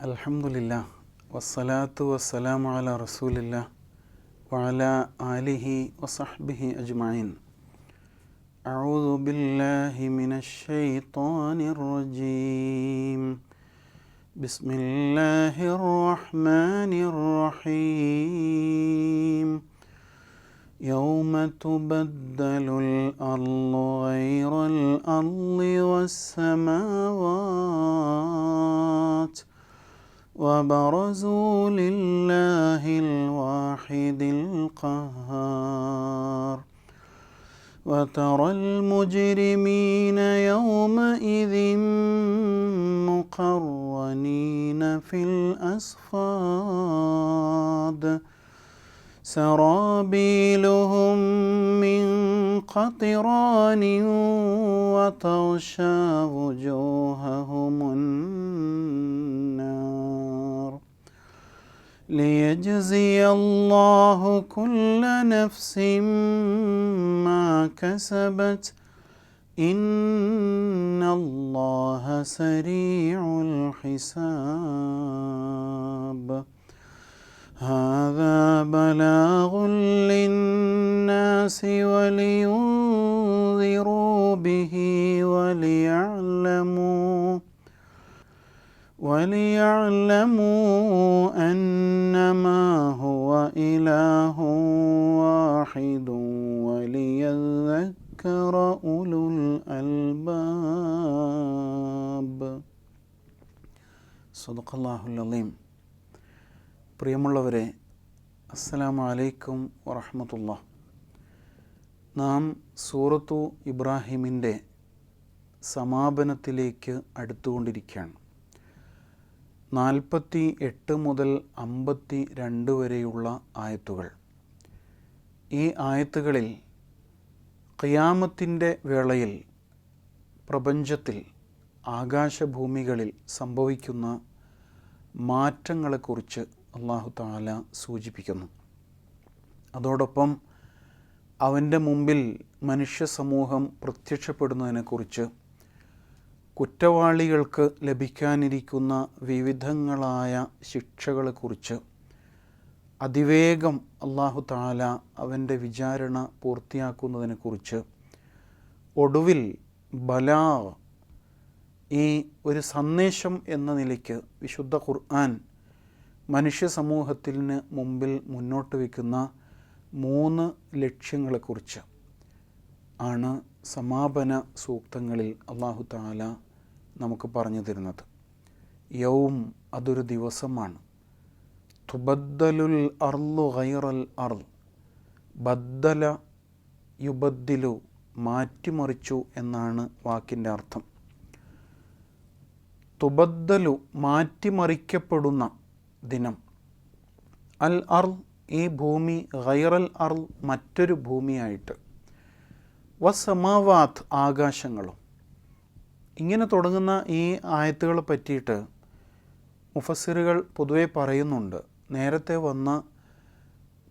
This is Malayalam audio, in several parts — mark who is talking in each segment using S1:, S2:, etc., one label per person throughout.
S1: അൽഹംദുലില്ലാ വസ്സലാത്തു വസ്സലാമു അലാ റസൂലില്ലാ വഅലാ ആലിഹി വസഹ്ബിഹി അജ്മഈൻ. അഊദു ബില്ലാഹി മിനശ് ശൈത്വാനിർ റജീം. ബിസ്മില്ലാഹിർ റഹ്മാനിർ റഹീം. യൗമ തുബദ്ദലുൽ അർളു ഗൈറൽ അർളി വസ്സമാവാത് وبرزوا لله الواحد القهار وترى المجرمين يومئذ مقرنين في الأصفاد سرابيلهم من قطران وتغشى وجوههم النار ليجزي الله كل نفس ما كسبت إن الله سريع الحساب. هذا بلاغ للناس ولينذروا به وليعلموا أنما هو إله واحد وليذكر أولو الألباب. صدق الله العظيم. പ്രിയമുള്ളവരെ, അസ്സലാമു അലൈക്കും വറഹ്മത്തുള്ളാഹി. നാം സൂറത്തു ഇബ്രാഹിമിൻ്റെ സമാപനത്തിലേക്ക് അടുത്തുകൊണ്ടിരിക്കുകയാണ്. 48 മുതൽ 52 വരെയുള്ള ആയത്തുകൾ. ഈ ആയത്തുകളിൽ ഖിയാമത്തിൻ്റെ വേളയിൽ പ്രപഞ്ചത്തിൽ ആകാശഭൂമികളിൽ സംഭവിക്കുന്ന മാറ്റങ്ങളെക്കുറിച്ച് അല്ലാഹു തആല സൂചിപ്പിക്കുന്നു. അതോടൊപ്പം അവൻ്റെ മുമ്പിൽ മനുഷ്യ സമൂഹം പ്രത്യക്ഷപ്പെടുന്നതിനെക്കുറിച്ച്, കുറ്റവാളികൾക്ക് ലഭിക്കാനിരിക്കുന്ന വിവിധങ്ങളായ ശിക്ഷകളെക്കുറിച്ച്, അതിവേഗം അല്ലാഹു തആല അവൻ്റെ വിചാരണ പൂർത്തിയാക്കുന്നതിനെക്കുറിച്ച്, ഒടുവിൽ ബലാഗ്, ഈ ഒരു സന്ദേശം എന്ന നിലയ്ക്ക് വിശുദ്ധ ഖുർആൻ മനുഷ്യ സമൂഹത്തിന് മുമ്പിൽ മുന്നോട്ട് വയ്ക്കുന്ന 3 ലക്ഷ്യങ്ങളെക്കുറിച്ച് ആണ് സമാപന സൂക്തങ്ങളിൽ അല്ലാഹു തആല നമുക്ക് പറഞ്ഞു തരുന്നത്. യൗം, അതൊരു ദിവസമാണ്. തുബദ്ദലുൽ അർളു ഗൈറൽ അർൾ, ബദ്ദല യുബദ്ദിലു, മാറ്റിമറിച്ചു എന്നാണ് വാക്കിൻ്റെ അർത്ഥം. തുബദ്ദലു, മാറ്റിമറിക്കപ്പെടുന്ന ദിനം. അൽ അർൾ, ഈ ഭൂമി, ഗൈറൽ അർൾ, മറ്റൊരു ഭൂമിയായിട്ട്. വസമാവാത്ത്, ആകാശങ്ങളും. ഇങ്ങനെ തുടങ്ങുന്ന ഈ ആയത്തുകളെ പറ്റിയിട്ട് മുഫസ്സിറുകൾ പൊതുവെ പറയുന്നുണ്ട്, നേരത്തെ വന്ന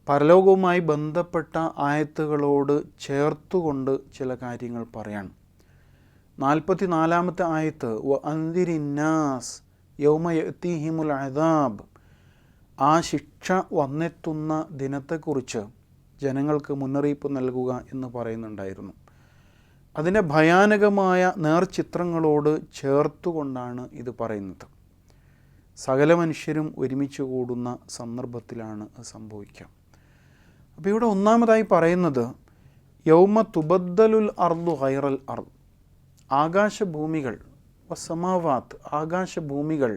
S1: പരലോകവുമായി ബന്ധപ്പെട്ട ആയത്തുകളോട് ചേർത്തുകൊണ്ട് ചില കാര്യങ്ങൾ പറയാണ്. 44-ാമത്തെ ആയത്ത് വ അൻദിരിന്നാസ് യൗമ യഅ്തീഹിമുൽ അദാബ്, ആ ശിക്ഷ വന്നെത്തുന്ന ദിനത്തെക്കുറിച്ച് ജനങ്ങൾക്ക് മുന്നറിയിപ്പ് നൽകുക എന്ന് പറയുന്നുണ്ടായിരുന്നു. അതിൻ്റെ ഭയാനകമായ നേർചിത്രങ്ങളോട് ചേർത്തുകൊണ്ടാണ് ഇത് പറയുന്നത്. സകല മനുഷ്യരും ഒരുമിച്ച് കൂടുന്ന സന്ദർഭത്തിലാണ് അത് സംഭവിക്കുക. അപ്പോൾ ഇവിടെ ഒന്നാമതായി പറയുന്നത് യൗമ തുബദ്ദലുൽ അർളു ഗൈറൽ അർൾ, ആകാശഭൂമികൾ, വസമാവാത്ത്, ആകാശഭൂമികൾ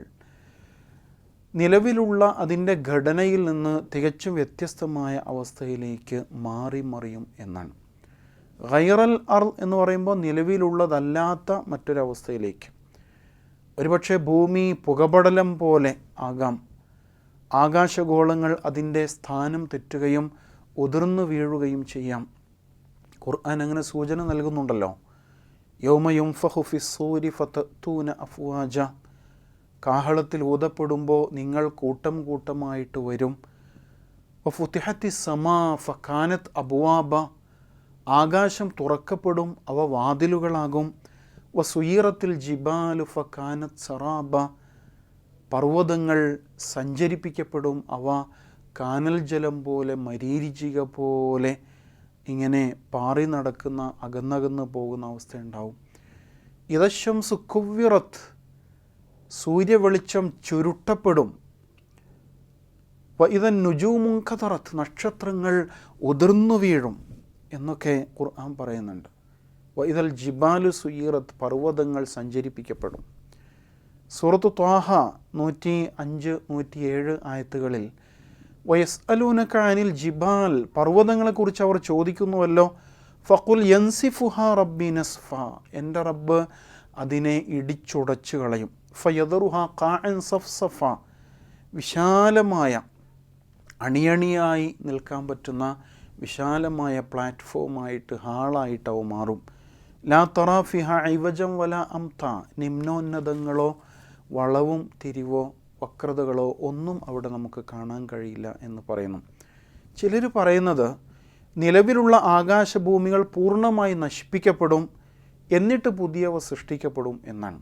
S1: നിലവിലുള്ള അതിൻ്റെ ഘടനയിൽ നിന്ന് തികച്ചും വ്യത്യസ്തമായ അവസ്ഥയിലേക്ക് മാറി മറിയും എന്നാണ്. ഗൈറൽ അർൾ എന്ന് പറയുമ്പോൾ നിലവിലുള്ളതല്ലാത്ത മറ്റൊരവസ്ഥയിലേക്ക്. ഒരുപക്ഷെ ഭൂമി പുകപടലം പോലെ ആകാം. ആകാശഗോളങ്ങൾ അതിൻ്റെ സ്ഥാനം തെറ്റുകയും ഉതിർന്നു വീഴുകയും ചെയ്യാം. ഖുർആൻ അങ്ങനെ സൂചന നൽകുന്നുണ്ടല്ലോ. യൗമ യുൻഫഖു ഫിസ്സൂരി ഫതഅ്തൂന അഫ്വാജ, കാഹളത്തിൽ ഊതപ്പെടുമ്പോൾ നിങ്ങൾ കൂട്ടം കൂട്ടമായിട്ട് വരും. വഫുതിഹത്തി സമാ ഫകാനത്ത് അബ്വാബ, ആകാശം തുറക്കപ്പെടും, അവ വാതിലുകളാകും. വസുയീറത്തിൽ ജിബാലു ഫകാനത്ത് സറാബ, പർവ്വതങ്ങൾ സഞ്ചരിപ്പിക്കപ്പെടും. അവ കാനൽ ജലം പോലെ, മരീചിക പോലെ ഇങ്ങനെ പാറി നടക്കുന്ന, അകന്നകന്ന് പോകുന്ന അവസ്ഥയുണ്ടാവും. ഇദശംസു കുവ്വിറത്ത്, സൂര്യവെളിച്ചം ചുരുട്ടപ്പെടും. വഇദൻ നുജൂമുൻ ഖതറത്ത്, നക്ഷത്രങ്ങൾ ഉതിർന്നു വീഴും എന്നൊക്കെ ഖുർആൻ പറയുന്നുണ്ട്. വഇദൽ ജിബാലു സുയീറത്ത്, പർവ്വതങ്ങൾ സഞ്ചരിപ്പിക്കപ്പെടും. സൂറത്ത് ത്വാഹ 105, 107 ആയത്തുകളിൽ വയസ്അലൂനക അനിൽ ജിബാൽ, പർവ്വതങ്ങളെക്കുറിച്ച് അവർ ചോദിക്കുന്നുവല്ലോ. ഫഖുൽ യൻസിഫുഹ റബ്ബി നസ്ഫ, എൻ്റെ റബ്ബ് അതിനെ ഇടിച്ചുടച്ചു കളയും. ഫയദറുഹ ഖാഅൻ സഫ്സഫ, വിശാലമായ അണിയണിയായി നിൽക്കാൻ പറ്റുന്ന വിശാലമായ പ്ലാറ്റ്ഫോമായിട്ട്, ഹാളായിട്ട് അവ മാറും. ലാ തറാ ഫിഹ ഇവജം വല അംത, നിമ്നോന്നതങ്ങളോ വളവും തിരിവോ വക്രതകളോ ഒന്നും അവിടെ നമുക്ക് കാണാൻ കഴിയില്ല എന്ന് പറയുന്നു. ചിലർ പറയുന്നത് നിലവിലുള്ള ആകാശഭൂമികൾ പൂർണ്ണമായി നശിപ്പിക്കപ്പെടും, എന്നിട്ട് പുതിയവ സൃഷ്ടിക്കപ്പെടും എന്നാണ്.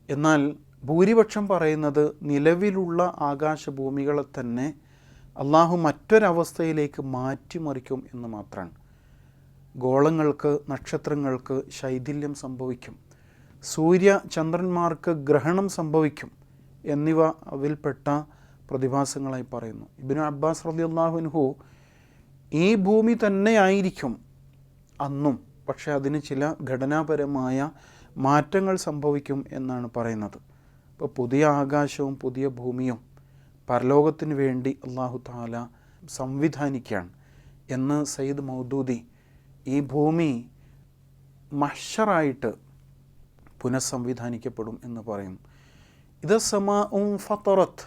S1: എന്നാൽ ഭൂരിപക്ഷം പറയുന്നത് നിലവിലുള്ള ആകാശഭൂമികളെ തന്നെ അള്ളാഹു മറ്റൊരവസ്ഥയിലേക്ക് മാറ്റിമറിക്കും എന്ന് മാത്രമാണ്. ഗോളങ്ങൾക്ക്, നക്ഷത്രങ്ങൾക്ക് ശൈഥില്യം സംഭവിക്കും, സൂര്യ ചന്ദ്രന്മാർക്ക് ഗ്രഹണം സംഭവിക്കും എന്നിവ അതിൽപ്പെട്ട പ്രതിഭാസങ്ങളായി പറയുന്നു. ഇബ്നു അബ്ബാസ് റളിയല്ലാഹു അൻഹു ഈ ഭൂമി തന്നെയായിരിക്കും അന്നും, പക്ഷേ അതിന് ചില ഘടനാപരമായ മാറ്റങ്ങൾ സംഭവിക്കും എന്നാണ് പറയുന്നത്. ഇപ്പോൾ പുതിയ ആകാശവും പുതിയ ഭൂമിയും പരലോകത്തിന് വേണ്ടി അല്ലാഹു തആല സംവിധാനിക്കുകയാണ് എന്ന് സയ്യിദ് മൗദൂദി ഈ ഭൂമി മഹ്ശറായിട്ട് പുനഃസംവിധാനിക്കപ്പെടും എന്ന് പറയും. ഇത് സമാഉൻ ഫത്തറത്ത്,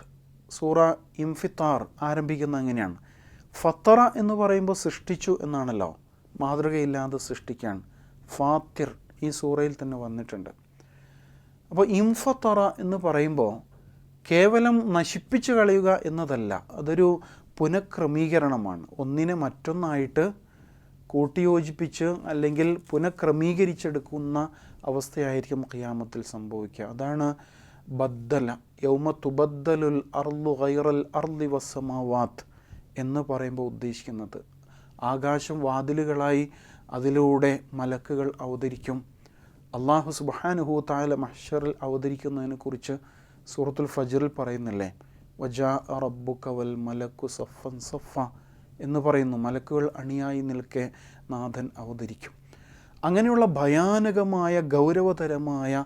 S1: സൂറ ഇൻഫിത്താർ ആരംഭിക്കുന്ന അങ്ങനെയാണ്. ഫത്തറ എന്ന് പറയുമ്പോൾ സൃഷ്ടിച്ചു എന്നാണല്ലോ, മാതൃകയില്ലാതെ സൃഷ്ടിക്കാൻ. ഫാത്തിർ ഈ സൂറയിൽ തന്നെ വന്നിട്ടുണ്ട്. അപ്പോൾ ഇൻഫത്തറ എന്ന് പറയുമ്പോൾ കേവലം നശിപ്പിച്ചു കളയുക എന്നതല്ല, അതൊരു പുനഃക്രമീകരണമാണ്. ഒന്നിനെ മറ്റൊന്നായിട്ട് കൂട്ടിയോജിപ്പിച്ച് അല്ലെങ്കിൽ പുനഃക്രമീകരിച്ചെടുക്കുന്ന അവസ്ഥയായിരിക്കും ഖിയാമത്തിൽ സംഭവിക്കുക. അതാണ് ബദ്ദല, യൗമ തുബദ്ദലുൽ അർളു ഗൈറൽ അർളി വസ്സമാവാത്ത് എന്ന് പറയുമ്പോൾ ഉദ്ദേശിക്കുന്നത്. ആകാശം വാതിലുകളായി അതിലൂടെ മലക്കുകൾ അവതരിക്കും. അള്ളാഹു സുബ്ഹാനഹു തആല മഹ്ശറിൽ അവതരിക്കുന്നതിനെക്കുറിച്ച് സൂറത്തുൽ ഫജ്റിൽ പറയുന്നില്ലേ, വജാഅ റബ്ബുക വൽ മലക്കു സഫൻ സഫ എന്ന് പറയുന്നു. മലക്കുകൾ അണിയായി നിൽക്കെ നാഥൻ അവതരിക്കും. അങ്ങനെയുള്ള ഭയാനകമായ ഗൗരവതരമായ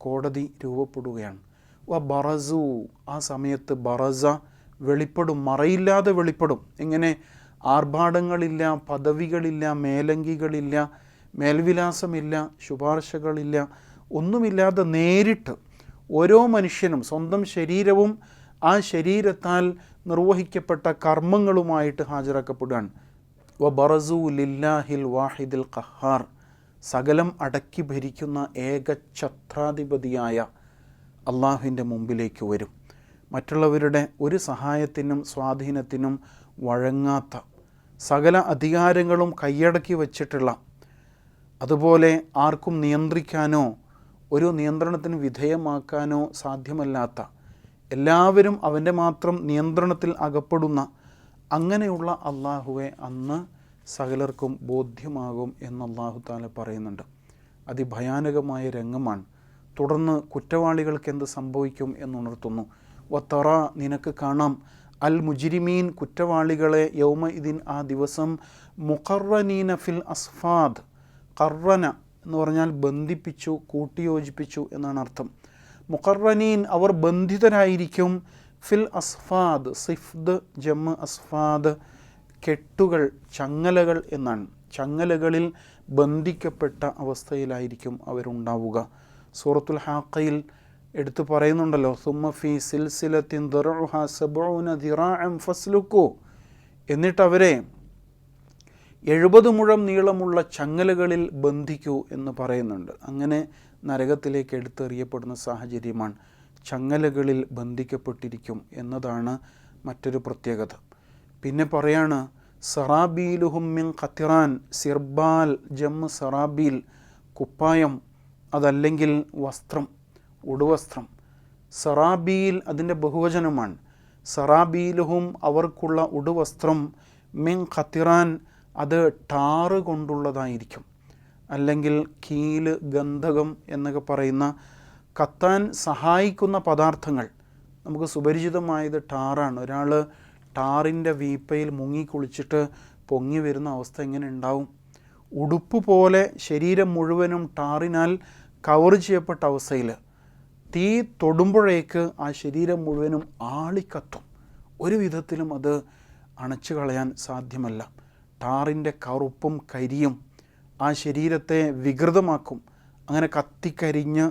S1: കോടതി രൂപപ്പെടുകയാണ്. വ ബറസു, ആ സമയത്ത് ബറസ, വെളിപ്പെടും, മറയില്ലാതെ വെളിപ്പെടും. എങ്ങനെ? ആർഭാടങ്ങളില്ല, പദവികളില്ല, മേലങ്കികളില്ല, മേൽവിലാസമില്ല, ശുപാർശകളില്ല, ഒന്നുമില്ലാതെ നേരിട്ട് ഓരോ മനുഷ്യനും സ്വന്തം ശരീരവും ആ ശരീരത്താൽ നിർവഹിക്കപ്പെട്ട കർമ്മങ്ങളുമായിട്ട് ഹാജരാക്കപ്പെടുകയാണ്. വ ബറസു ലില്ലാഹിൽ വാഹിദിൽ ഖഹാർ, സകലം അടക്കി ഭരിക്കുന്ന ഏകഛത്രാധിപതിയായ അള്ളാഹുവിൻ്റെ മുമ്പിലേക്ക് വരും. മറ്റുള്ളവരുടെ ഒരു സഹായത്തിനും സ്വാധീനത്തിനും വഴങ്ങാത്ത, സകല അധികാരങ്ങളും കൈയടക്കി വച്ചിട്ടുള്ള, അതുപോലെ ആർക്കും നിയന്ത്രിക്കാനോ ഒരു നിയന്ത്രണത്തിന് വിധേയമാക്കാനോ സാധ്യമല്ലാത്ത, എല്ലാവരും അവൻ്റെ മാത്രം നിയന്ത്രണത്തിൽ അകപ്പെടുന്ന അങ്ങനെയുള്ള അള്ളാഹുവെ അന്ന് സകലർക്കും ബോധ്യമാകും എന്ന് അല്ലാഹു തആല പറയുന്നുണ്ട്. അതിഭയാനകമായ രംഗമാണ്. തുടർന്ന് കുറ്റവാളികൾക്ക് എന്ത് സംഭവിക്കും എന്നുണർത്തുന്നു. വത്തറ, നിനക്ക് കാണാം, അൽ മുജ്രിമീൻ, കുറ്റവാളികളെ, യൗമ ഇതിൻ, ആ ദിവസം, മുഖറനീന ഫിൽ അസ്ഫാദ്. ഖറന എന്ന് പറഞ്ഞാൽ ബന്ധിപ്പിച്ചു, കൂട്ടിയോജിപ്പിച്ചു എന്നാണ് അർത്ഥം. മുഖറനീൻ, അവർ ബന്ധിതരായിരിക്കും. ഫിൽ അസ്ഫാദ്, സിഫ്ദ് ജമ് അസ്ഫാദ്, കെട്ടുകൾ, ചങ്ങലകൾ എന്നാണ്. ചങ്ങലകളിൽ ബന്ധിക്കപ്പെട്ട അവസ്ഥയിലായിരിക്കും അവരുണ്ടാവുക. സൂറത്തുൽ ഹാഖയിൽ എടുത്തു പറയുന്നുണ്ടല്ലോ, സുമ്മ ഫീ സിൽസിലത്തിൻ ദറഉഹാ സബ്ഊന ദിറാഅൻ ഫസ്ലുക്കു, എന്നിട്ടവരെ 70 മുഴം നീളമുള്ള ചങ്ങലകളിൽ ബന്ധിക്കൂ എന്ന് പറയുന്നുണ്ട്. അങ്ങനെ നരകത്തിലേക്ക് എടുത്തെറിയപ്പെടുന്ന സാഹചര്യമാണ്. ചങ്ങലകളിൽ ബന്ധിക്കപ്പെട്ടിരിക്കും എന്നതാണ് മറ്റൊരു പ്രത്യേകത. പിന്നെ പറയാണ്, സറാബീലുഹും മിൻ ഖത്തിറാൻ, സിർബാൽ ജമ്മ് സറാബീൽ, കുപ്പായം, അതല്ലെങ്കിൽ വസ്ത്രം, ഉടുവസ്ത്രം. സറാബീൽ അതിൻ്റെ ബഹുവചനമാണ്. സറാബീലുഹും അവർക്കുള്ള ഉടുവസ്ത്രം മിൻ ഖത്തിറാൻ അത് ടാറ് കൊണ്ടുള്ളതായിരിക്കും, അല്ലെങ്കിൽ കീല്, ഗന്ധകം എന്നൊക്കെ പറയുന്ന കത്താൻ സഹായിക്കുന്ന പദാർത്ഥങ്ങൾ. നമുക്ക് സുപരിചിതമായത് ടാറാണ്. ഒരാൾ ടാറിൻ്റെ വീപ്പയിൽ മുങ്ങിക്കുളിച്ചിട്ട് പൊങ്ങി വരുന്ന അവസ്ഥ എങ്ങനെ ഉണ്ടാവും? ഉടുപ്പ് പോലെ ശരീരം മുഴുവനും ടാറിനാൽ കവർ ചെയ്യപ്പെട്ട അവസ്ഥയിൽ തീ തൊടുമ്പോഴേക്ക് ആ ശരീരം മുഴുവനും ആളിക്കത്തും. ഒരു വിധത്തിലും അത് അണച്ചു കളയാൻ സാധ്യമല്ല. ടാറിൻ്റെ കറുപ്പും കരിയും ആ ശരീരത്തെ വികൃതമാക്കും. അങ്ങനെ കത്തിക്കരിഞ്ഞ്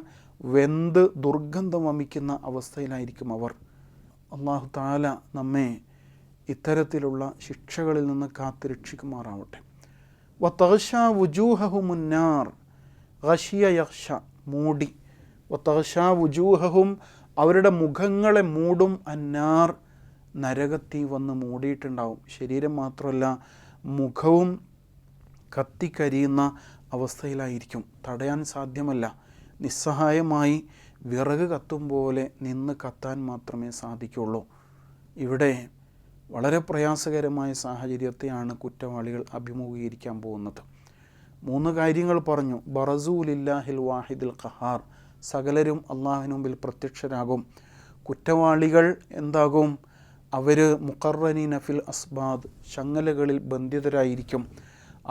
S1: വെന്ത് ദുർഗന്ധം വമിക്കുന്ന അവസ്ഥയിലായിരിക്കും അവർ. അല്ലാഹു തആല നമ്മെ ഇത്തരത്തിലുള്ള ശിക്ഷകളിൽ നിന്ന് കാത്ത് രക്ഷിക്കുമാറാവട്ടെ. വതഗ്ഷ വുജൂഹഹുമുൻ നാർ, ഗശിയ യഗ്ഷ മൂടി, വതഗ്ഷ വുജൂഹഹും അവരുടെ മുഖങ്ങളെ മൂടും, അന്നാർ നരകത്തീ വന്ന് മൂടിയിട്ടുണ്ടാവും. ശരീരം മാത്രമല്ല മുഖവും കത്തിക്കരിയുന്ന അവസ്ഥയിലായിരിക്കും. തടയാൻ സാധ്യമല്ല. നിസ്സഹായമായി വിറക് കത്തും പോലെ നിന്ന് കത്താൻ മാത്രമേ സാധിക്കുള്ളൂ. ഇവിടെ വളരെ പ്രയാസകരമായ സാഹചര്യത്തെയാണ് കുറ്റവാളികൾ അഭിമുഖീകരിക്കാൻ പോകുന്നത്. 3 കാര്യങ്ങൾ പറഞ്ഞു. ബറസൂലില്ലാഹിൽ വാഹിദിൽ ഖഹാർ, സകലരും അള്ളാഹുവിന് മുമ്പിൽ പ്രത്യക്ഷരാകും. കുറ്റവാളികൾ എന്താകും? അവർ മുഖറനീന ഫിൽ അസ്ബാദ്, ചങ്ങലകളിൽ ബന്ധിതരായിരിക്കും.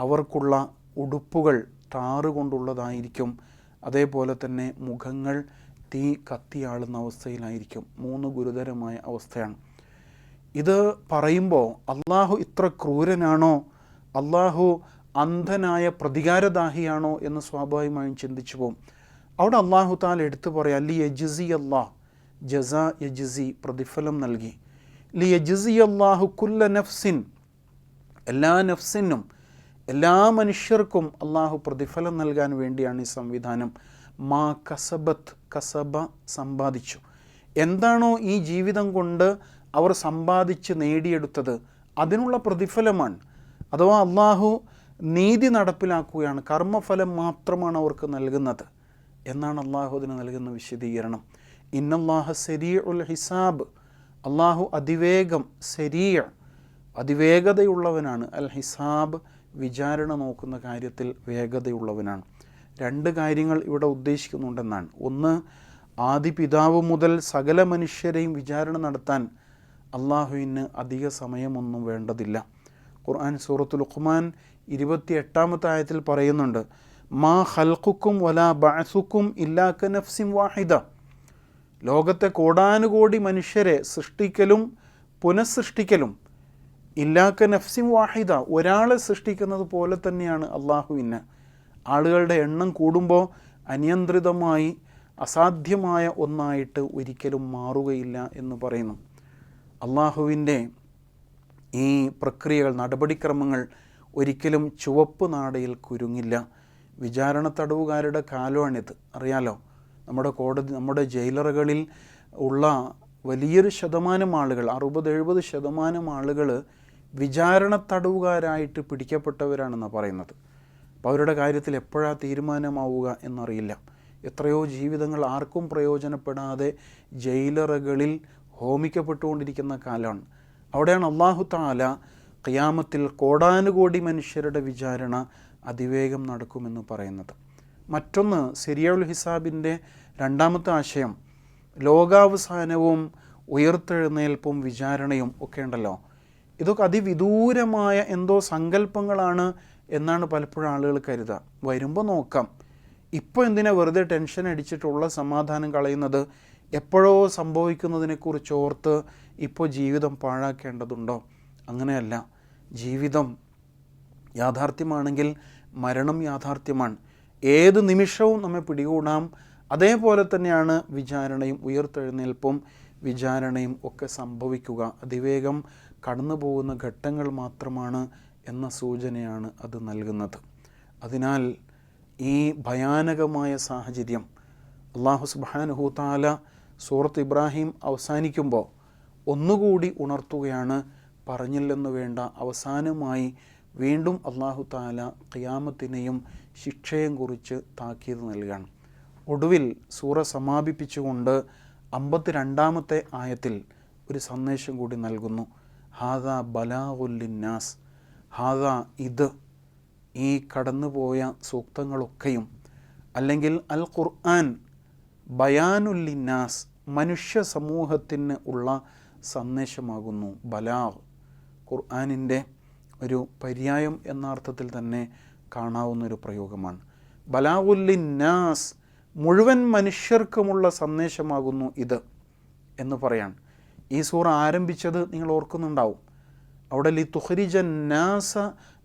S1: അവർക്കുള്ള ഉടുപ്പുകൾ ടാറ് കൊണ്ടുള്ളതായിരിക്കും. അതേപോലെ തന്നെ മുഖങ്ങൾ തീ കത്തിയാളുന്ന അവസ്ഥയിലായിരിക്കും. 3 ഗുരുതരമായ അവസ്ഥയാണ്. ഇത് പറയുമ്പോൾ അള്ളാഹു ഇത്ര ക്രൂരനാണോ, അള്ളാഹു അന്ധനായ പ്രതികാരദാഹിയാണോ എന്ന് സ്വാഭാവികമായും ചിന്തിച്ചു പോകും. അവിടെ അള്ളാഹു തആല എടുത്തു പറയാം, ലി യജ്സി അല്ലാഹ്, ജസാ യജ്സി, പ്രതിഫലം നൽകി. ലി യജ്സി അല്ലാഹു കുല്ല നഫ്സിൻ, എല്ലാ നഫ്സിനും എല്ലാ മനുഷ്യർക്കും അള്ളാഹു പ്രതിഫലം നൽകാൻ വേണ്ടിയാണ് ഈ സംവിധാനം. മാ കസബത്ത്, കസബ സമ്പാദിച്ചു, എന്താണോ ഈ ജീവിതം കൊണ്ട് അവർ സമ്പാദിച്ച് നേടിയെടുത്തത് അതിനുള്ള പ്രതിഫലമാണ്. അഥവാ അള്ളാഹു നീതി നടപ്പിലാക്കുകയാണ്, കർമ്മഫലം മാത്രമാണ് അവർക്ക് നൽകുന്നത് എന്നാണ് അള്ളാഹു അതിന് നൽകുന്ന വിശദീകരണം. ഇന്നല്ലാഹ സരീഉൽ ഹിസാബ്, അള്ളാഹു അതിവേഗം, സരീഅ അതിവേഗതയുള്ളവനാണ്. അൽ ഹിസാബ് വിചാരണ നോക്കുന്ന കാര്യത്തിൽ വേഗതയുള്ളവനാണ്. 2 കാര്യങ്ങൾ ഇവിടെ ഉദ്ദേശിക്കുന്നുണ്ടെന്നാണ്. ഒന്ന്, ആദി പിതാവ് മുതൽ സകല മനുഷ്യരെയും വിചാരണ നടത്താൻ അള്ളാഹുവിന് അധിക സമയമൊന്നും വേണ്ടതില്ല. ഖുർആൻ സൂറത്തുൽ ലുഖ്മാൻ 28-ാമത്തെ ആയത്തിൽ പറയുന്നുണ്ട്, മാ ഖൽഖുക്കും വലാ ബഅസുക്കും ഇല്ലാ കനഫ്സിൻ വാഹിദ, ലോകത്തെ കോടാനുകോടി മനുഷ്യരെ സൃഷ്ടിക്കലും പുനഃസൃഷ്ടിക്കലും ഇല്ലാക്ക നഫ്സിൻ വാഹിദ, ഒരാളെ സൃഷ്ടിക്കുന്നത് പോലെ തന്നെയാണ് അള്ളാഹുവിന്. ആളുകളുടെ എണ്ണം കൂടുമ്പോൾ അനിയന്ത്രിതമായി അസാധ്യമായ ഒന്നായിട്ട് ഒരിക്കലും മാറുകയില്ല എന്ന് പറയുന്നു. അള്ളാഹുവിൻ്റെ ഈ പ്രക്രിയകൾ, നടപടിക്രമങ്ങൾ ഒരിക്കലും ചുവപ്പ് നാടയിൽ കുരുങ്ങില്ല. വിചാരണ തടവുകാരുടെ കാലമാണിത്, അറിയാലോ. നമ്മുടെ ജയിലറുകളിൽ ഉള്ള വലിയൊരു ശതമാനം ആളുകൾ, 60-70% ആളുകൾ വിചാരണ തടവുകാരായിട്ട് പിടിക്കപ്പെട്ടവരാണെന്നാണ് പറയുന്നത്. അപ്പോൾ അവരുടെ കാര്യത്തിൽ എപ്പോഴാണ് തീരുമാനമാവുക എന്നറിയില്ല. എത്രയോ ജീവിതങ്ങൾ ആർക്കും പ്രയോജനപ്പെടാതെ ജയിലറുകളിൽ ഹോമിക്കപ്പെട്ടുകൊണ്ടിരിക്കുന്ന കാലമാണ്. അവിടെയാണ് അല്ലാഹു തആല ഖിയാമത്തിൽ കോടാനുകോടി മനുഷ്യരുടെ വിചാരണ അതിവേഗം നടക്കുമെന്ന് പറയുന്നത്. മറ്റൊന്ന്, സരീഉൽ ഹിസാബിൻ്റെ 2ാമത്തെ ആശയം, ലോകാവസാനവും ഉയർത്തെഴുന്നേൽപ്പും വിചാരണയും ഒക്കെ ഉണ്ടല്ലോ. ഇതൊക്കെ അതിവിദൂരമായ എന്തോ സങ്കല്പങ്ങളാണ് എന്നാണ് പലപ്പോഴും ആളുകൾ കരുതുക. വരുമ്പോൾ നോക്കാം. ഇപ്പോൾ എന്തിനാ വെറുതെ ടെൻഷൻ അടിച്ചിട്ടുള്ള സമാധാനം കളയുന്നത്? എപ്പോഴോ സംഭവിക്കുന്നതിനെക്കുറിച്ച് ഓർത്ത് ഇപ്പോൾ ജീവിതം പാഴാക്കേണ്ടതുണ്ടോ? അങ്ങനെയല്ല. ജീവിതം യാഥാർത്ഥ്യമാണെങ്കിൽ മരണം യാഥാർത്ഥ്യമാണ്. ഏത് നിമിഷവും നമ്മെ പിടികൂടാം. അതേപോലെ തന്നെയാണ് വിചാരണയും, ഉയർത്തെഴുന്നേൽപ്പും വിചാരണയും ഒക്കെ സംഭവിക്കുക. അതിവേഗം കടന്നു പോകുന്ന ഘട്ടങ്ങൾ മാത്രമാണ് എന്ന സൂചനയാണ് അത് നൽകുന്നത്. അതിനാൽ ഈ ഭയാനകമായ സാഹചര്യം അല്ലാഹു സുബ്ഹാനഹു തആല സൂറത്ത് ഇബ്രാഹിം അവസാനിക്കുമ്പോൾ ഒന്നുകൂടി ഉണർത്തുകയാണ്. പറഞ്ഞില്ലെന്ന് വേണ്ട, അവസാനമായി വീണ്ടും അല്ലാഹു തആല ഖിയാമത്തിനെയും ശിക്ഷയും കുറിച്ച് താക്കീത് നൽകുകയാണ്. ഒടുവിൽ സൂറ സമാപിപ്പിച്ചുകൊണ്ട് 52-ാമത്തെ ആയത്തിൽ ഒരു സന്ദേശം കൂടി നൽകുന്നു. ഹാദ ബലാഗുല്ലിന്നാസ്, ഹാദ ഇത്, ഈ കടന്നുപോയ സൂക്തങ്ങളൊക്കെയും അല്ലെങ്കിൽ അൽ ഖുർആൻ ബയാനുല്ലിന്നാസ്, മനുഷ്യ സമൂഹത്തിന് ഉള്ള സന്ദേശമാകുന്നു. ബലാഗ് ഖുർആനിൻ്റെ ഒരു പര്യായം എന്ന അർത്ഥത്തിൽ തന്നെ കാണാവുന്നൊരു പ്രയോഗമാണ്. ബലാഗുല്ലിന്നാസ്, മുഴുവൻ മനുഷ്യർക്കുമുള്ള സന്ദേശമാകുന്നു ഇത് എന്ന് പറയാൻ ഈ സൂറ ആരംഭിച്ചത് നിങ്ങൾ ഓർക്കുന്നുണ്ടാവും. അവിടെ ലി തുഖ്രിജൻ നാസ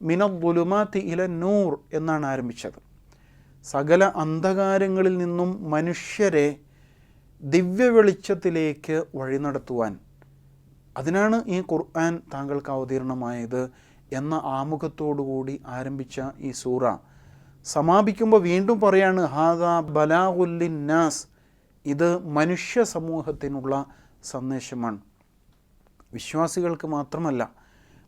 S1: മിനദ്ദുലുമാതി ഇല നൂർ എന്നാണ് ആരംഭിച്ചത്. സകല അന്ധകാരങ്ങളിൽ നിന്നും മനുഷ്യരെ ദിവ്യ വെളിച്ചത്തിലേക്ക് വഴി നടത്തുവാൻ, അതിനാണ് ഈ ഖുർആൻ താങ്കൾക്ക് അവതീർണമായത് എന്ന ആമുഖത്തോടുകൂടി ആരംഭിച്ച ഈ സൂറ സമാപിക്കുമ്പോൾ വീണ്ടും പറയാണ് ഹാദാ ബലാഗുല്ലിന്നാസ്, ഇത് മനുഷ്യ സമൂഹത്തിനുള്ള സന്ദേശമാണ്. വിശ്വാസികൾക്ക് മാത്രമല്ല,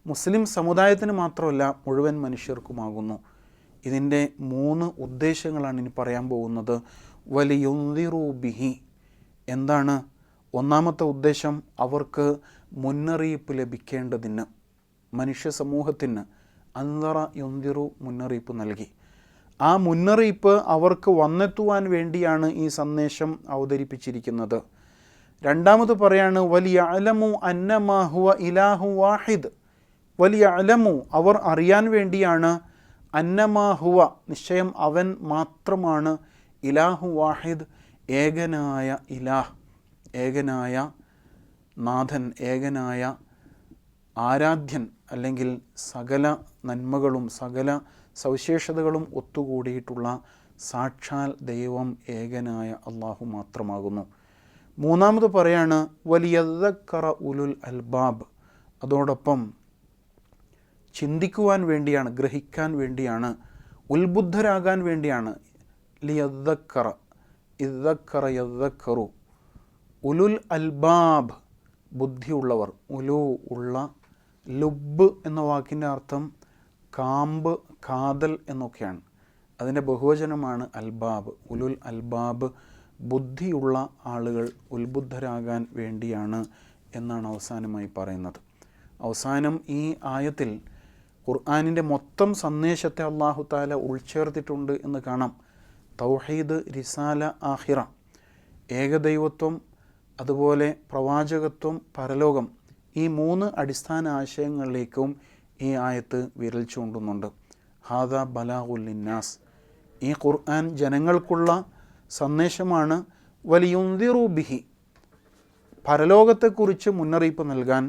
S1: മുസ്ലിം സമുദായത്തിന് മാത്രമല്ല, മുഴുവൻ മനുഷ്യർക്കുമാകുന്നു. ഇതിൻ്റെ 3 ഉദ്ദേശങ്ങളാണ് ഇനി പറയാൻ പോകുന്നത്. വലിയുൻദിറു ബിഹി, എന്താണ്? ഒന്നാമത്തെ ഉദ്ദേശം, അവർക്ക് മുന്നറിയിപ്പ് ലഭിക്കേണ്ടതിന്, മനുഷ്യ സമൂഹത്തിന് അൻദറ യുൻദിറു മുന്നറിയിപ്പ് നൽകി. ആ മുന്നറിയിപ്പ് അവർക്ക് വന്നെത്തുവാൻ വേണ്ടിയാണ് ഈ സന്ദേശം അവതരിപ്പിച്ചിരിക്കുന്നത്. രണ്ടാമത് പറയാണ് വലിയഅലമു അന്നമാ ഹുവ ഇലാഹു വാഹിദ്, വലിയഅലമു അവർ അറിയാൻ വേണ്ടിയാണ്, അന്നമാ ഹുവ നിശ്ചയം അവൻ മാത്രമാണ്, ഇലാഹു വാഹിദ് ഏകനായ ഇലാഹ്, ഏകനായ നാഥൻ, ഏകനായ ആരാധ്യൻ, അല്ലെങ്കിൽ സകല നന്മകളും സകല സവിശേഷതകളും ഒത്തുകൂടിയിട്ടുള്ള സാക്ഷാൽ ദൈവം ഏകനായ അള്ളാഹു മാത്രമാകുന്നു. മൂന്നാമത് പറയാണ് വലിയദ്ദക്കറ ഉലുൽ അൽബാബ്, അതോടൊപ്പം ചിന്തിക്കുവാൻ വേണ്ടിയാണ്, ഗ്രഹിക്കാൻ വേണ്ടിയാണ്, ഉത്ബുദ്ധരാകാൻ വേണ്ടിയാണ്. ലിയദ്ദക്കറ, ഇദ്ദക്കറ യദ്ദക്കറു, ഉലുൽ അൽബാബ് ബുദ്ധിയുള്ളവർ, ഉലു ഉള്ള, ലുബ് എന്ന വാക്കിൻ്റെ അർത്ഥം കാമ്പ്, കാതൽ എന്നൊക്കെയാണ്. അതിൻ്റെ ബഹുവചനമാണ് അൽബാബ്. ഉലുൽ അൽബാബ് ബുദ്ധിയുള്ള ആളുകൾ ഉത്ബുദ്ധരാകാൻ വേണ്ടിയാണ് എന്നാണ് അവസാനമായി പറയുന്നത്. അവസാനം ഈ ആയത്തിൽ ഖുർആനിൻ്റെ മൊത്തം സന്ദേശത്തെ അല്ലാഹു തആല ഉൾച്ചേർത്തിട്ടുണ്ട് എന്ന് കാണാം. തൗഹീദ്, റിസാല, ആഖിറ, ഏകദൈവത്വം, അതുപോലെ പ്രവാചകത്വം, പരലോകം, ഈ 3 അടിസ്ഥാന ആശയങ്ങളിലേക്കും ഈ ആയത്ത് വിരൽ ചൂണ്ടുന്നുണ്ട്. ഹാദാ ബലാഗുല്ലിന്നാസ്, ഈ ഖുർആൻ ജനങ്ങൾക്കുള്ള സന്ദേശമാണ്. വലിയുൻദിറു ബിഹി, പരലോകത്തെക്കുറിച്ച് മുന്നറിയിപ്പ് നൽകാൻ.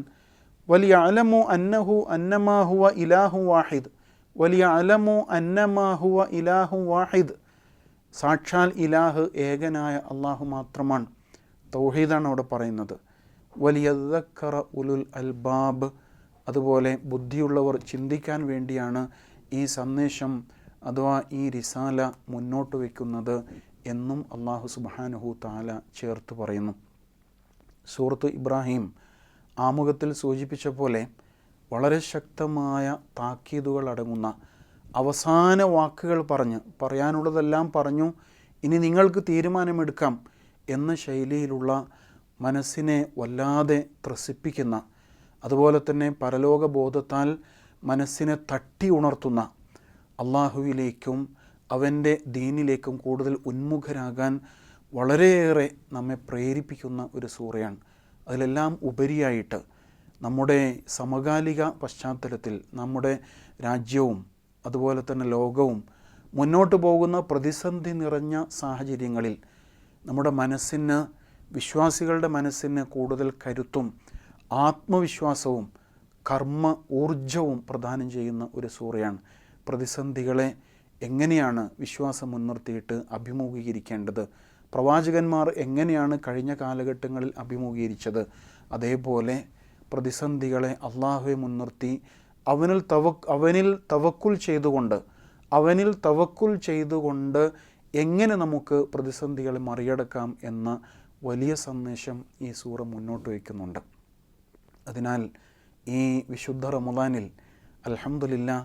S1: വലിയഅലമു അന്നഹു അന്നമാ ഹുവ ഇലാഹു വാഹിദ്, വലിയഅലമു അന്നമാ ഹുവ ഇലാഹു വാഹിദ്, സാക്ഷാൽ ഇലാഹ് ഏകനായ അള്ളാഹു മാത്രമാണ്. തൗഹീദാണ് അവിടെ പറയുന്നത്. വലിയദ്ദക്കറ ഉലുൽ അൽബാബ്, അതുപോലെ ബുദ്ധിയുള്ളവർ ചിന്തിക്കാൻ വേണ്ടിയാണ് ഈ സന്ദേശം അഥവാ ഈ റിസാല മുന്നോട്ട് വയ്ക്കുന്നത് എന്നും അല്ലാഹു സുബ്ഹാനഹു തആല ചേർത്ത് പറയുന്നു. സൂറത്ത് ഇബ്രാഹിം ആമുഖത്തിൽ സൂചിപ്പിച്ച പോലെ വളരെ ശക്തമായ താക്കീതുകൾ അടങ്ങുന്ന അവസാന വാക്കുകൾ പറയാനുള്ളതെല്ലാം പറഞ്ഞു, ഇനി നിങ്ങൾക്ക് തീരുമാനമെടുക്കാം എന്ന ശൈലിയിലുള്ള, മനസ്സിനെ വല്ലാതെ ത്രസിപ്പിക്കുന്ന, അതുപോലെ തന്നെ പരലോക ബോധത്താൽ മനസ്സിനെ തട്ടി ഉണർത്തുന്ന, അള്ളാഹുവിലേക്കും അവൻ്റെ ദീനിലേക്കും കൂടുതൽ ഉന്മുഖരാകാൻ വളരെയേറെ നമ്മെ പ്രേരിപ്പിക്കുന്ന ഒരു സൂറയാണ്. അതിലെല്ലാം ഉപരിയായിട്ട് നമ്മുടെ സമകാലിക പശ്ചാത്തലത്തിൽ നമ്മുടെ രാജ്യവും അതുപോലെ തന്നെ ലോകവും മുന്നോട്ട് പോകുന്ന പ്രതിസന്ധി നിറഞ്ഞ സാഹചര്യങ്ങളിൽ നമ്മുടെ മനസ്സിന്, വിശ്വാസികളുടെ മനസ്സിന് കൂടുതൽ കരുത്തും ആത്മവിശ്വാസവും കർമ്മ ഊർജവും പ്രദാനം ചെയ്യുന്ന ഒരു സൂറയാണ്. പ്രതിസന്ധികളെ എങ്ങനെയാണ് വിശ്വാസം മുൻനിർത്തിയിട്ട് അഭിമുഖീകരിക്കേണ്ടത്, പ്രവാചകന്മാർ എങ്ങനെയാണ് കഴിഞ്ഞ കാലഘട്ടങ്ങളിൽ അഭിമുഖീകരിച്ചത്, അതേപോലെ പ്രതിസന്ധികളെ അള്ളാഹുവെ മുൻനിർത്തി അവനിൽ തവക്കുൽ ചെയ്തുകൊണ്ട് എങ്ങനെ നമുക്ക് പ്രതിസന്ധികളെ മറികടക്കാം എന്ന വലിയ സന്ദേശം ഈ സൂറ മുന്നോട്ട് വയ്ക്കുന്നുണ്ട്. അതിനാൽ ഈ വിശുദ്ധ റമദാനിൽ അൽഹംദുലില്ലാ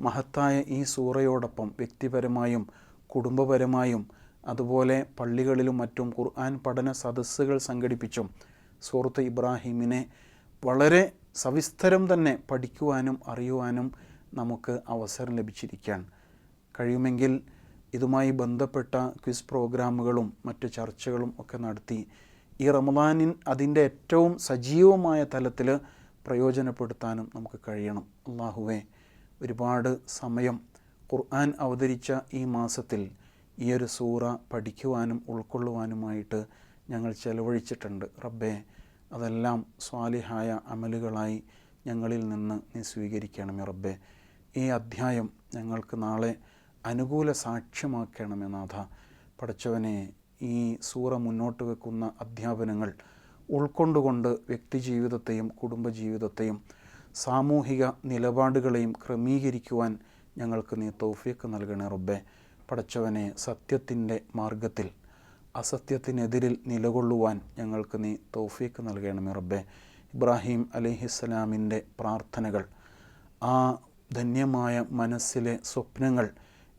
S1: മഹത്തായ ഈ സൂറയോടൊപ്പം വ്യക്തിപരമായും കുടുംബപരമായും അതുപോലെ പള്ളികളിലും മറ്റും ഖുർആൻ പഠന സദസ്സുകൾ സംഘടിപ്പിച്ചും സൂറത്ത് ഇബ്രാഹിമിനെ വളരെ സവിസ്തരം തന്നെ പഠിക്കുവാനും അറിയുവാനും നമുക്ക് അവസരം ലഭിച്ചിരിക്കുകയാണ്. കഴിയുമെങ്കിൽ ഇതുമായി ബന്ധപ്പെട്ട ക്വിസ് പ്രോഗ്രാമുകളും മറ്റ് ചർച്ചകളും ഒക്കെ നടത്തി ഈ റമദാനിൻ അതിൻ്റെ ഏറ്റവും സജീവമായ തലത്തിൽ പ്രയോജനപ്പെടുത്താനും നമുക്ക് കഴിയണം. അല്ലാഹുവേ, ഒരുപാട് സമയം ഖുർആൻ അവതരിച്ച ഈ മാസത്തിൽ ഈ ഒരു സൂറ പഠിക്കുവാനും ഉൾക്കൊള്ളുവാനുമായിട്ട് ഞങ്ങൾ ചെലവഴിച്ചിട്ടുണ്ട്. റബ്ബേ, അതെല്ലാം സ്വാലിഹായ അമലുകളായി ഞങ്ങളിൽ നിന്ന് നീ സ്വീകരിക്കണമേ. റബ്ബേ, ഈ അധ്യായം ഞങ്ങൾക്ക് നാളെ അനുകൂല സാക്ഷ്യമാക്കണമേ നാഥ. പടച്ചവനെ, ഈ സൂറ മുന്നോട്ട് വെക്കുന്ന അധ്യാപനങ്ങൾ ഉൾക്കൊണ്ടുകൊണ്ട് വ്യക്തിജീവിതത്തെയും കുടുംബജീവിതത്തെയും സാമൂഹിക നിലപാടുകളെയും ക്രമീകരിക്കുവാൻ ഞങ്ങൾക്ക് നീ തൗഫീഖ് നൽകണേ റബ്ബേ. പടച്ചവനെ, സത്യത്തിൻ്റെ മാർഗത്തിൽ അസത്യത്തിനെതിരിൽ നിലകൊള്ളുവാൻ ഞങ്ങൾക്ക് നീ തൗഫീഖ് നൽകണമേ റബ്ബേ. ഇബ്രാഹിം അലൈഹിസ്സലാമിൻ്റെ പ്രാർത്ഥനകൾ, ആ ധന്യമായ മനസ്സിലെ സ്വപ്നങ്ങൾ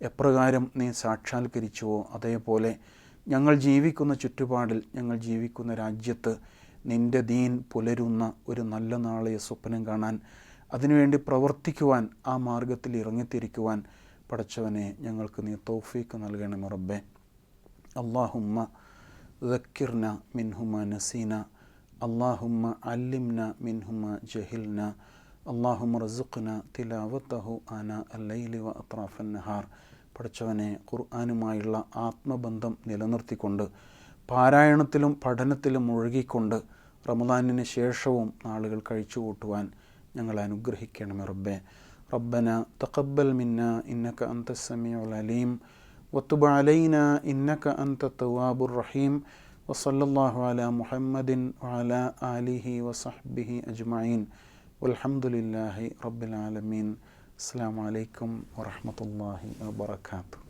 S1: എപ്രകാരം നീ സാക്ഷാത്കരിച്ചുവോ അതേപോലെ ഞങ്ങൾ ജീവിക്കുന്ന ചുറ്റുപാടിൽ, ഞങ്ങൾ ജീവിക്കുന്ന രാജ്യത്ത് നിൻ്റെ ദീൻ പുലരുന്ന ഒരു നല്ല നാളെ സ്വപ്നം കാണാൻ, അതിനുവേണ്ടി പ്രവർത്തിക്കുവാൻ, ആ മാർഗത്തിൽ ഇറങ്ങിത്തിരിക്കുവാൻ പടച്ചവനെ ഞങ്ങൾക്ക് നീ തൗഫീഖ് നൽകണമേ റബ്ബേ. അല്ലാഹുമ്മ ദക്കിർന മിൻഹുമ നസീന, അല്ലാഹുമ്മ അല്ലിംന മിൻഹുമ ജഹിൽന, അല്ലാഹുമ്മ റസുഖ്ന തിലാവത്തഹു ആന അല്ലൈലി വ അത്റാഫൻ നഹാർ. പടച്ചവനെ, ഖുർആനുമായുള്ള ആത്മബന്ധം നിലനിർത്തിക്കൊണ്ട് പാരായണത്തിലും പഠനത്തിലും മുഴുകിക്കൊണ്ട് റമദാനിന് ശേഷവും നാളുകൾ കഴിച്ചുകൂട്ടുവാൻ ഞങ്ങളെ അനുഗ്രഹിക്കണമേ റബ്ബേ. റബ്ബന തഖബ്ബൽ മിന്ന ഇന്നക അൻതസ് സമീഉൽ അലീം വതുബ് അലൈനാ ഇന്നക അൻതത് തവ്വാബുർ റഹീം വസല്ലല്ലാഹു അലാ മുഹമ്മദിൻ വഅലാ ആലിഹി വസഹ്ബിഹി അജ്മഈൻ വൽഹംദുലില്ലാഹി റബ്ബിൽ ആലമീൻ. അസ്സലാമു അലൈക്കും വറഹ്മത്തുള്ളാഹി വബറകാതുഹു.